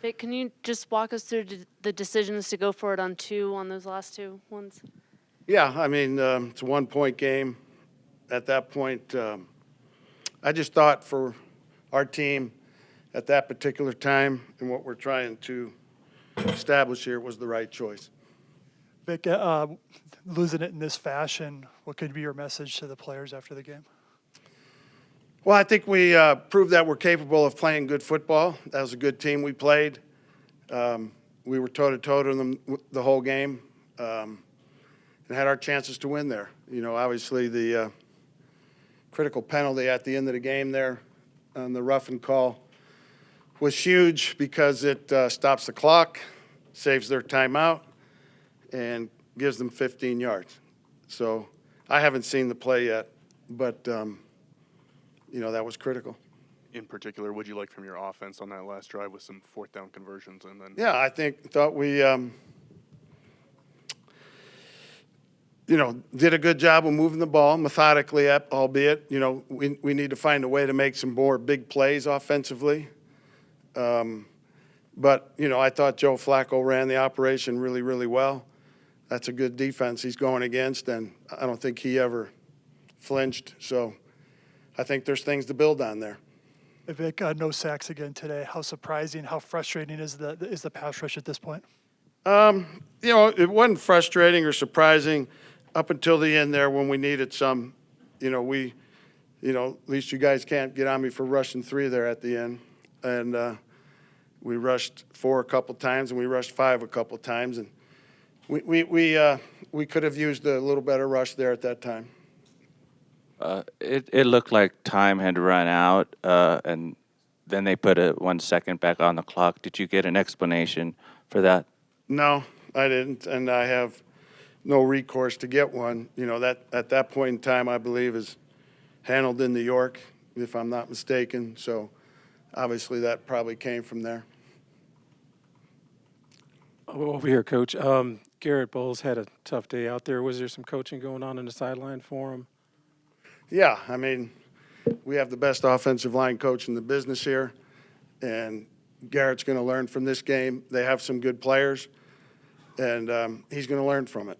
Vic, can you just walk us through the decisions to go for it on those last two ones? Yeah, I mean, it's a 1-point game. At that point, I just thought for our team at that particular time and what we're trying to establish here was the right choice. Vic, losing it in this fashion, what could be your message to the players after the game? Well, I think we proved that we're capable of playing good football. That was a good team we played. We were toe-to-toe to them the whole game and had our chances to win there. You know, obviously the critical penalty at the end of the game there on the roughing call was huge because it stops the clock, saves their timeout, and gives them 15 yards. So I haven't seen the play yet, but, you know, that was critical. In particular, what'd you like from your offense on that last drive with some fourth down conversions? And then Yeah, I thought we, you know, did a good job of moving the ball methodically, albeit, you know, we need to find a way to make some more big plays offensively. But, you know, I thought Joe Flacco ran the operation really, really well. That's a good defense he's going against, and I don't think he ever flinched. So I think there's things to build on there. Vic, no sacks again today. How surprising, how frustrating is the pass rush at this point? You know, it wasn't frustrating or surprising up until the end there when we needed some. You know, at least you guys can't get on me for rushing 3 there at the end. And we rushed 4 a couple times, and we rushed 5 a couple times. And we could have used a little better rush there at that time. It looked like time had run out, and then they put 1 second back on the clock. Did you get an explanation for that? No, I didn't, and I have no recourse to get one. You know, that at that point in time, I believe, is handled in New York, if I'm not mistaken. So obviously that probably came from there. Over here, Coach. Garrett Bowles had a tough day out there. Was there some coaching going on the sideline for him? Yeah, I mean, we have the best offensive line coach in the business here, and Garrett's going to learn from this game. They have some good players, and he's going to learn from it,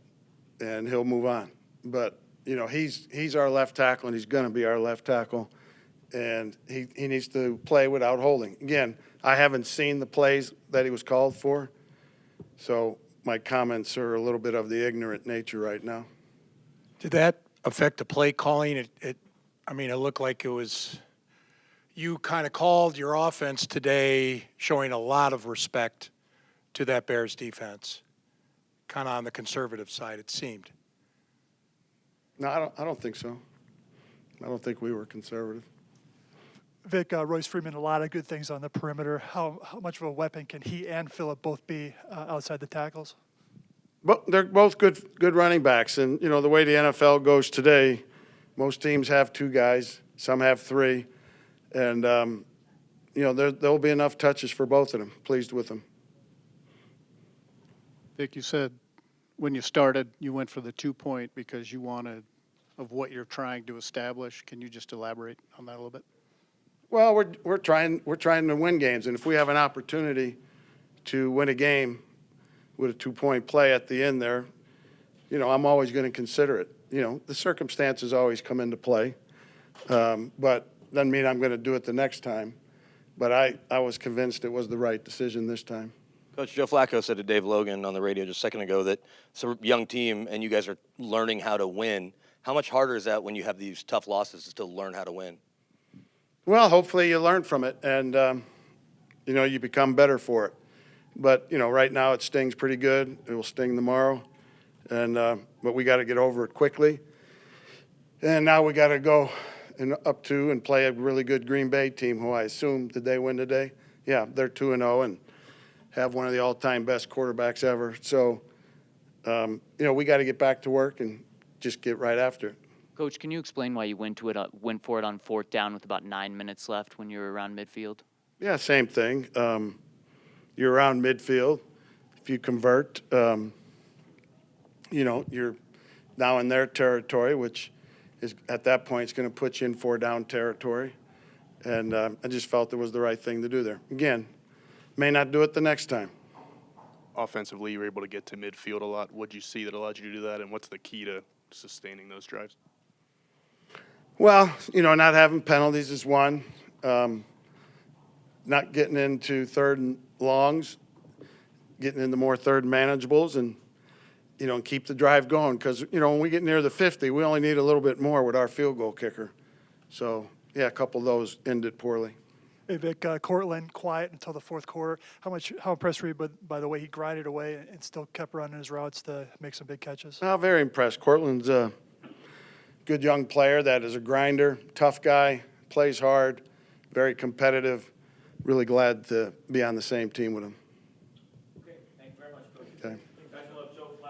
and he'll move on. But, you know, he's our left tackle, and he's going to be our left tackle, and he needs to play without holding. Again, I haven't seen the plays that he was called for, so my comments are a little bit of the ignorant nature right now. Did that affect the play calling? It looked like it was you kind of called your offense today, showing a lot of respect to that Bears defense, kind of on the conservative side, it seemed. No, I don't think so. I don't think we were conservative. Vic, Royce Freeman, a lot of good things on the perimeter. How much of a weapon can he and Phillip both be outside the tackles? But they're both good running backs, and you know the way the NFL goes today, most teams have 2 guys, some have 3, and you know there'll be enough touches for both of them. Pleased with them. Vic, you said when you started you went for the 2-point because you wanted of what you're trying to establish. Can you just elaborate on that a little bit? Well, we're trying to win games, and if we have an opportunity to win a game with a 2-point play at the end there, you know, I'm always going to consider it. You know, the circumstances always come into play, but doesn't mean I'm going to do it the next time. But I was convinced it was the right decision this time. Coach, Joe Flacco said to Dave Logan on the radio just a second ago that it's a young team and you guys are learning how to win. How much harder is that when you have these tough losses to still learn how to win? Well, hopefully you learn from it, and you know, you become better for it. But you know, right now it stings pretty good. It will sting tomorrow, and but we got to get over it quickly. And now we got to go up to and play a really good Green Bay team, who I assume did they win today? Yeah, they're 2-0 and have one of the all-time best quarterbacks ever. So you know, we got to get back to work and just get right after it. Coach, can you explain why you went for it on 4th down with about 9 minutes left when you were around midfield? Yeah, same thing. You're around midfield. If you convert, you know, you're now in their territory, which is at that point is going to put you in 4-down territory. And I just felt it was the right thing to do there. Again, may not do it the next time. Offensively, you were able to get to midfield a lot. What'd you see that allowed you to do that, and what's the key to sustaining those drives? Well, not having penalties is one. Not getting into third and longs, getting into more third and manageables, and keep the drive going. Because when we get near the 50, we only need a little bit more with our field goal kicker. So yeah, a couple of those ended poorly. Hey, Vic, Cortland quiet until the fourth quarter. How impressed were you by the way he grinded away and still kept running his routes to make some big catches? Oh, very impressed. Cortland's a good young player that is a grinder, tough guy, plays hard, very competitive. Really glad to be on the same team with him.